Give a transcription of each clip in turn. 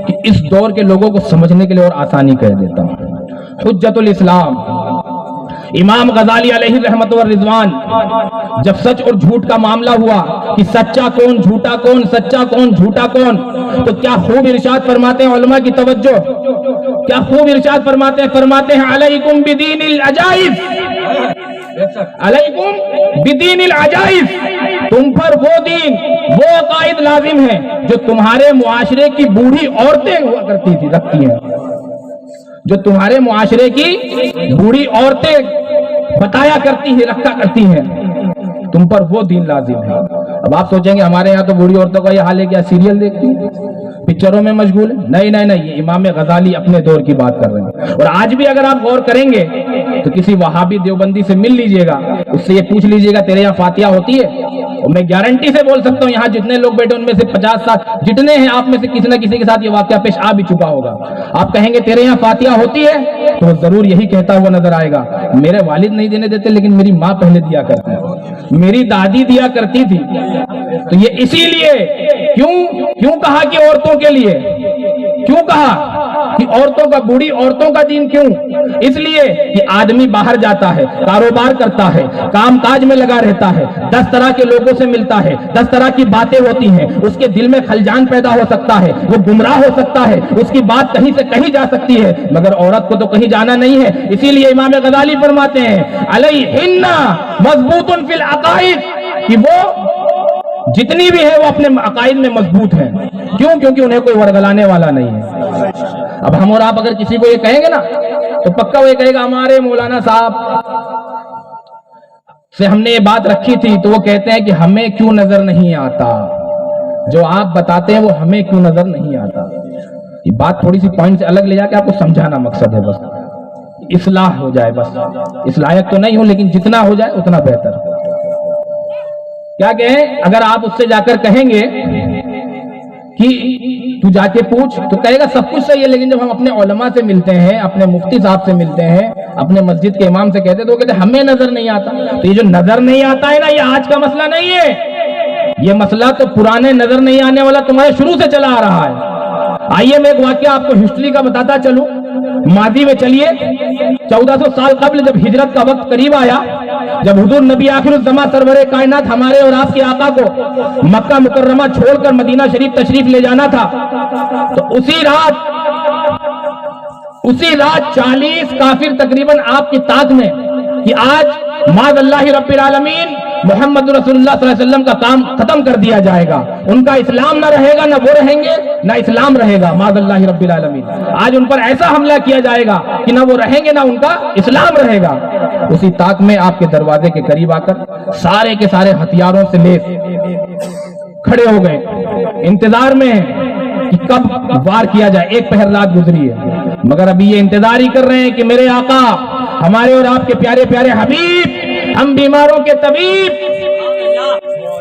کہ اس دور کے لوگوں کو سمجھنے کے لیے اور آسانی کر دیتا ہوں۔ حجت الاسلام امام غزالی علیہ رحمت و رضوان، جب سچ اور جھوٹ کا معاملہ ہوا کہ سچا کون جھوٹا کون، سچا کون جھوٹا کون، تو کیا خوب ارشاد فرماتے ہیں علماء کی توجہ، کیا خوب ارشاد فرماتے ہیں علیکم بدین العجائز، علیکم بدین العجائز، تم پر وہ دین وہ عقائد لازم ہیں جو تمہارے معاشرے کی بوڑھی عورتیں ہوا کرتی تھی رکھتی ہیں، جو تمہارے معاشرے کی بوڑھی عورتیں بتایا کرتی ہیں رکھا کرتی ہیں، تم پر وہ دین لازم ہے۔ اب آپ سوچیں گے ہمارے یہاں تو بوڑھی عورتوں کا یہ حال ہے، کیا سیریل دیکھتی ہیں، پکچروں میں مشغول ہے؟ نہیں، یہ امام غزالی اپنے دور کی بات کر رہے ہیں۔ اور آج بھی اگر آپ غور کریں گے تو کسی وہابی دیوبندی سے مل لیجئے گا، اس سے یہ پوچھ لیجئے گا تیرے یہاں فاتحہ ہوتی ہے؟ اور میں گارنٹی سے بول سکتا ہوں یہاں جتنے لوگ بیٹھے ان میں سے 50 جتنے ہیں آپ میں سے کسی نہ کسی کے ساتھ یہ واقعہ پیش آ بھی چکا ہوگا۔ آپ کہیں گے تیرے یہاں فاتحہ ہوتی ہے تو وہ ضرور یہی کہتا ہوا نظر آئے گا میرے والد نہیں دینے دیتے لیکن میری ماں پہلے دیا کرتی تھی، میری دادی دیا کرتی تھی۔ تو یہ اسی لیے کیوں کہا کہ عورتوں کے لیے، کیوں کہا کہ عورتوں کا، بوڑھی عورتوں کا دین کیوں؟ اس لیے کہ آدمی باہر جاتا ہے، کاروبار کرتا ہے، کام کاج میں لگا رہتا ہے، 10 طرح کے لوگوں سے ملتا ہے، 10 طرح کی باتیں ہوتی ہیں، اس کے دل میں خلجان پیدا ہو سکتا ہے، وہ گمراہ ہو سکتا ہے، اس کی بات کہیں سے کہیں جا سکتی ہے، مگر عورت کو تو کہیں جانا نہیں ہے۔ اسی لیے امام غزالی فرماتے ہیں علیہن مضبوط فی العقائد، کہ وہ جتنی بھی ہے وہ اپنے عقائد میں مضبوط ہیں۔ کیوں؟ کیونکہ انہیں کوئی ورگلانے والا نہیں ہے۔ اب ہم اور آپ اگر کسی کو یہ کہیں گے نا تو پکا وہ یہ کہے گا ہمارے مولانا صاحب سے ہم نے یہ بات رکھی تھی، تو وہ کہتے ہیں کہ ہمیں کیوں نظر نہیں آتا، جو آپ بتاتے ہیں وہ ہمیں کیوں نظر نہیں آتا۔ یہ بات تھوڑی سی پوائنٹ سے الگ لے جا کے آپ کو سمجھانا مقصد ہے، بس اصلاح ہو جائے، بس اس لائق تو نہیں ہو لیکن جتنا ہو جائے اتنا بہتر۔ کیا کہیں؟ اگر آپ اس سے جا کر کہیں گے کہ تو جا کے پوچھ، تو کہے گا سب کچھ صحیح ہے، لیکن جب ہم اپنے علماء سے ملتے ہیں، اپنے مفتی صاحب سے ملتے ہیں، اپنے مسجد کے امام سے کہتے ہیں تو وہ کہتے ہیں ہمیں نظر نہیں آتا۔ تو یہ جو نظر نہیں آتا ہے نا، یہ آج کا مسئلہ نہیں ہے، یہ مسئلہ تو پرانے نظر نہیں آنے والا تمہارے شروع سے چلا آ رہا ہے۔ آئیے میں ایک واقعہ آپ کو ہسٹری کا بتاتا چلوں، ماضی میں چلیے 1400 سال قبل جب ہجرت کا وقت قریب آیا، جب حضور نبی آخر الزماں سرور کائنات ہمارے اور آپ کے آقا کو مکہ مکرمہ چھوڑ کر مدینہ شریف تشریف لے جانا تھا، تو اسی رات 40 کافر تقریباً آپ کی طاق میں کہ آج معاذ اللہ رب العالمین محمد رسول اللہ صلی اللہ علیہ وسلم کا کام ختم کر دیا جائے گا، ان کا اسلام نہ رہے گا، نہ وہ رہیں گے، نہ اسلام رہے گا، معاذ اللہ رب العالمین۔ آج ان پر ایسا حملہ کیا جائے گا کہ نہ وہ رہیں گے نہ ان کا اسلام رہے گا۔ اسی طاق میں آپ کے دروازے کے قریب آ کر سارے کے سارے ہتھیاروں سے لیس کھڑے ہو گئے، انتظار میں ہیں کہ کب وار کیا جائے۔ ایک پہر رات گزری ہے مگر ابھی یہ انتظار ہی کر رہے ہیں کہ میرے آقا، ہمارے اور آپ کے پیارے پیارے حبیب، ہم بیماروں کے طبیب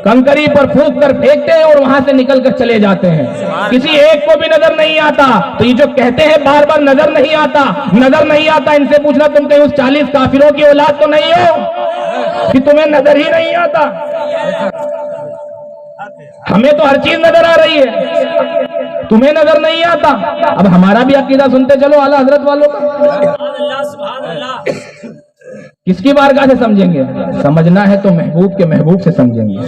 کنکری پر پھونک کر پھینکتے ہیں اور وہاں سے نکل کر چلے جاتے ہیں، کسی ایک کو بھی نظر نہیں آتا۔ تو یہ جو کہتے ہیں بار بار نظر نہیں آتا، نظر نہیں آتا، ان سے پوچھنا تم کہیں اس 40 کافروں کی اولاد تو نہیں ہو کہ تمہیں نظر ہی نہیں آتا؟ ہمیں تو ہر چیز نظر آ رہی ہے، تمہیں نظر نہیں آتا۔ اب ہمارا بھی عقیدہ سنتے چلو اعلیٰ حضرت والوں کا۔ کس کی بارگاہ سے سمجھیں گے؟ سمجھنا ہے تو محبوب کے محبوب سے سمجھیں گے،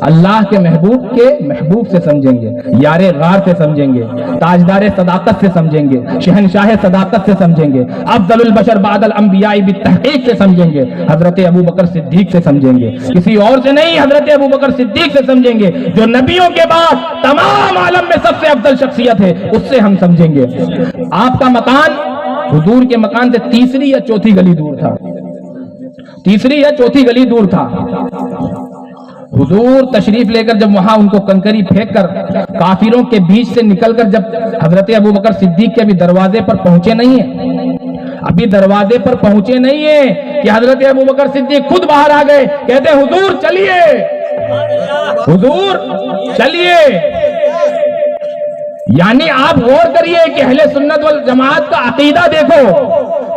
اللہ کے محبوب سے سمجھیں گے، یار غار سے سمجھیں گے، تاجدار صداقت سے سمجھیں گے، شہنشاہ صداقت سے سمجھیں گے، افضل البشر بعد الانبیاء بالتحقیق سے سمجھیں گے، حضرت ابو بکر صدیق سے سمجھیں گے، کسی اور سے نہیں، حضرت ابو بکر صدیق سے سمجھیں گے، جو نبیوں کے بعد تمام عالم میں سب سے افضل شخصیت ہے، اس سے ہم سمجھیں گے۔ آپ کا مکان حضور کے مکان سے تیسری یا چوتھی گلی دور تھا، تیسری یا چوتھی گلی دور تھا۔ حضور تشریف لے کر جب وہاں ان کو کنکری پھینک کر کافروں کے بیچ سے نکل کر جب حضرت ابو بکر صدیق کے ابھی دروازے پر پہنچے نہیں ہیں، ابھی دروازے پر پہنچے نہیں ہیں کہ حضرت ابو بکر صدیق خود باہر آ گئے، کہتے ہیں حضور چلیے، حضور چلیے۔ یعنی آپ غور کریے کہ اہل سنت والجماعت کا عقیدہ دیکھو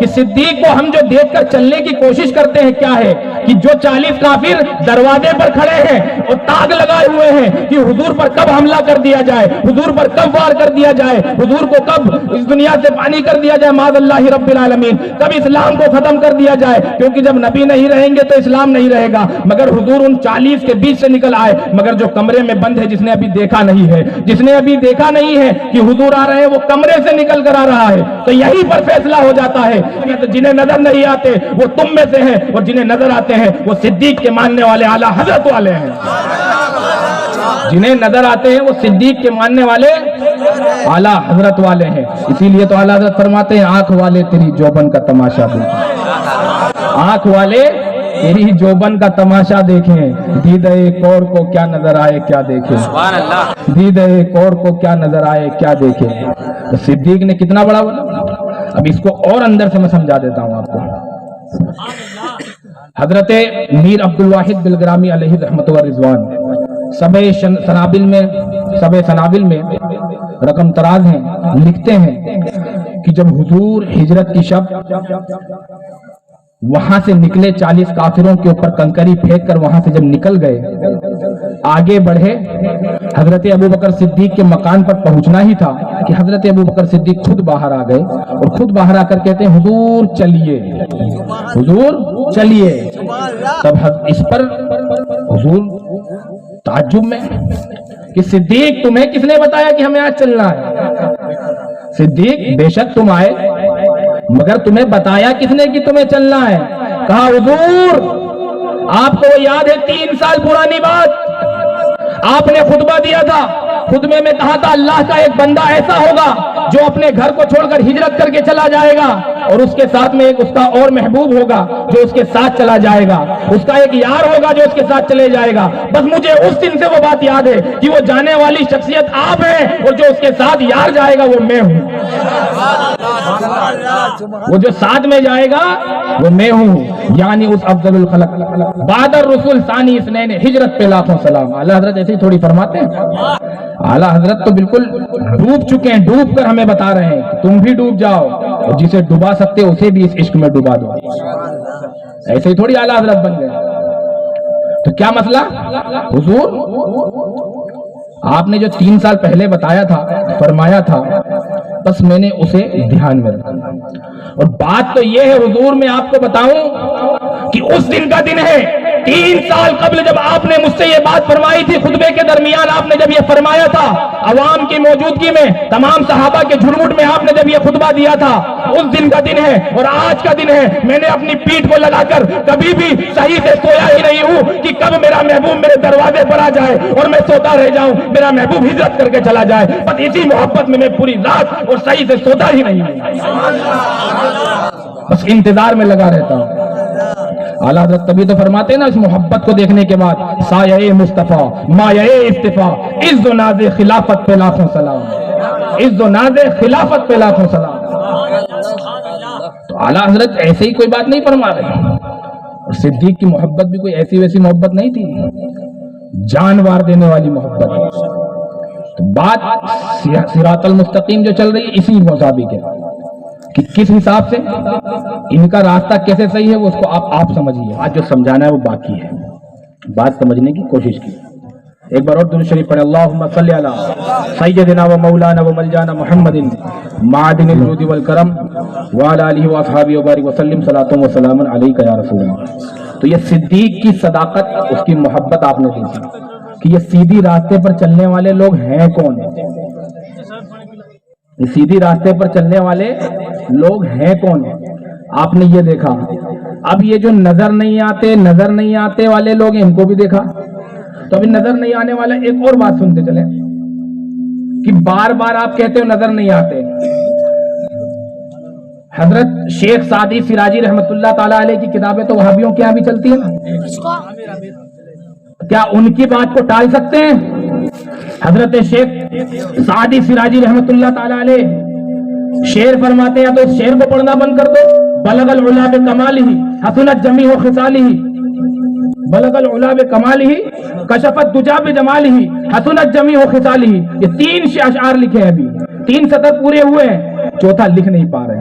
کہ صدیق کو ہم جو دیکھ کر چلنے کی کوشش کرتے ہیں کیا ہے کہ جو 40 کافر دروازے پر کھڑے ہیں اور تاگ لگائے ہوئے ہیں کہ حضور پر کب حملہ کر دیا جائے، حضور پر کب وار کر دیا جائے، حضور کو کب اس دنیا سے فانی کر دیا جائے معاذ اللہ رب العالمین، کب اسلام کو ختم کر دیا جائے، کیونکہ جب نبی نہیں رہیں گے تو اسلام نہیں رہے گا۔ مگر حضور ان 40 کے بیچ سے نکل آئے، مگر جو کمرے میں بند ہے، جس نے ابھی دیکھا نہیں ہے، جس نے ابھی دیکھا نہیں ہے کہ حضور آ رہے ہیں، وہ کمرے سے نکل کر آ رہا ہے، تو یہی پر فیصلہ ہو جاتا ہے کہ جنہیں نظر نہیں آتے وہ تم میں سے ہیں، اور جنہیں نظر آتے ہیں وہ صدیق کے ماننے والے اعلیٰ حضرت والے ہیں۔ جنہیں نظر آتے ہیں وہ صدیق کے ماننے والے اعلیٰ حضرت والے ہیں۔ اسی لیے تو اعلیٰ حضرت فرماتے ہیں آنکھ والے تیری جوبن کا تماشا دیکھیں، آنکھ والے تیری جوبن کا تماشا دیکھیں، دید ایک اور کو کیا نظر آئے کیا دیکھیں، دید ایک اور کو کیا نظر آئے کیا دیکھیں۔ تو صدیق نے کتنا بڑا بولا، اب اس کو اور اندر سے میں سمجھا دیتا ہوں آپ کو۔ حضرت میر عبد الواحد بلگرامی علیہ رحمت و رضوان سبع سنابل میں رقم تراز ہیں، لکھتے ہیں کہ جب حضور ہجرت کی شب وہاں سے نکلے، 40 کافروں کے اوپر کنکری پھینک کر وہاں سے جب نکل گئے، آگے بڑھے، حضرت ابوبکر صدیق کے مکان پر پہنچنا ہی تھا کہ حضرت ابوبکر صدیق خود باہر آ گئے، اور خود باہر آ کر کہتے ہیں حضور چلیے، حضور چلیے۔ تب اس پر حضور تعجب میں کہ صدیق تمہیں کس نے بتایا کہ ہمیں آج چلنا ہے؟ صدیق بے شک تم آئے، مگر تمہیں بتایا کس نے کہ تمہیں چلنا ہے؟ کہا حضور آپ کو یاد ہے 3 سال پرانی بات، آپ نے خطبہ دیا تھا، خطبے میں کہا تھا اللہ کا ایک بندہ ایسا ہوگا جو اپنے گھر کو چھوڑ کر ہجرت کر کے چلا جائے گا، اور اس کے ساتھ میں ایک اس کا اور محبوب ہوگا جو اس کے ساتھ چلا جائے گا، اس کا ایک یار ہوگا جو اس کے ساتھ چلے جائے گا۔ بس مجھے اس دن سے وہ بات یاد ہے کہ وہ جانے والی شخصیت آپ ہیں، اور جو اس کے ساتھ یار جائے گا وہ میں ہوں، وہ جو ساتھ میں جائے گا وہ میں ہوں، یعنی اس افضل الخلق بعد الرسول ثانی اثنین ہجرت پہ لاکھوں سلام۔ اعلیٰ حضرت ایسے ہی تھوڑی فرماتے ہیں، اعلیٰ حضرت تو بالکل ڈوب چکے ہیں، ڈوب کر ہمیں بتا رہے ہیں کہ تم بھی ڈوب جاؤ، اور جسے ڈوبا سکتے اسے بھی اس عشق میں ڈوبا دو۔ ایسے ہی تھوڑی اعلیٰ حضرت بن گئے۔ تو کیا مسئلہ؟ حضور آپ نے جو 3 سال پہلے بتایا تھا، فرمایا تھا، بس میں نے اسے دھیان میں رکھا، اور بات تو یہ ہے حضور میں آپ کو بتاؤں کہ اس دن کا دن ہے 3 سال قبل جب آپ نے مجھ سے یہ بات فرمائی تھی، خطبے کے درمیان آپ نے جب یہ فرمایا تھا، عوام کی موجودگی میں، تمام صحابہ کے جھرمٹ میں آپ نے جب یہ خطبہ دیا تھا، اس دن کا دن ہے اور آج کا دن ہے۔ میں نے اپنی پیٹھ کو لگا کر کبھی بھی صحیح سے سویا ہی نہیں ہوں کہ کب میرا محبوب میرے دروازے پر آ جائے اور میں سوتا رہ جاؤں، میرا محبوب ہجرت کر کے چلا جائے، بس اسی محبت میں پوری رات اور صحیح سے سوتا ہی نہیں ہوں، بس انتظار میں لگا رہتا ہوں۔ اعلیٰ حضرت تبھی تو فرماتے ہیں نا، اس محبت کو دیکھنے کے بعد سایہ مصطفیٰ مایہ استفا، عز و ناز خلافت پہ لاکھوں سلام، عز و ناز خلافت پہ لاکھوں سلام۔ تو اعلیٰ حضرت ایسے ہی کوئی بات نہیں فرما رہے، اور صدیق کی محبت بھی کوئی ایسی ویسی محبت نہیں تھی، جانوار دینے والی محبت۔ تو بات صراط المستقیم جو چل رہی ہے اسی مطابق ہے کہ کس حساب سے ان کا راستہ کیسے صحیح ہے، وہ اس کو آپ سمجھیے۔ آج جو سمجھانا ہے وہ باقی ہے، بات سمجھنے کی کوشش کی۔ ایک بار اور درود شریف پڑھیں، اللہم صلی علی سیدنا و مولانا و ملجانا محمد معدن الجود والکرم وعلی آلہ و اصحابہ وبارک وسلم صلاۃ و سلام علیک یا رسول اللہ۔ تو یہ صدیق کی صداقت، اس کی محبت آپ نے دیکھی کہ یہ سیدھی راستے پر چلنے والے لوگ ہیں کون، یہ سیدھی راستے پر چلنے والے لوگ ہیں کون، آپ نے یہ دیکھا۔ اب یہ جو نظر نہیں آتے والے لوگ ہیں، ان کو بھی دیکھا۔ تو ابھی نظر نہیں آنے والا ایک اور بات سنتے چلیں کہ بار بار آپ کہتے ہو نظر نہیں آتے۔ حضرت شیخ سعدی سراجی رحمت اللہ تعالی علیہ کی کتابیں تو وہابیوں کے یہاں بھی چلتی ہیں نا، کیا ان کی بات کو ٹال سکتے ہیں؟ حضرت شیخ سعدی سراجی رحمت اللہ تعالی علیہ شعر فرماتے ہیں، تو اس شعر کو پڑھنا بند کر دو، بلغ العلا بکمالہ حسنت جمیع خصالہ، بلغ العلا بکمالہ کشفت دجا بجمالہ حسنت جمیع خصالہ۔ یہ 3 اشعار لکھے ہیں، ابھی 3 سطر پورے ہوئے ہیں، چوتھا لکھ نہیں پا رہے۔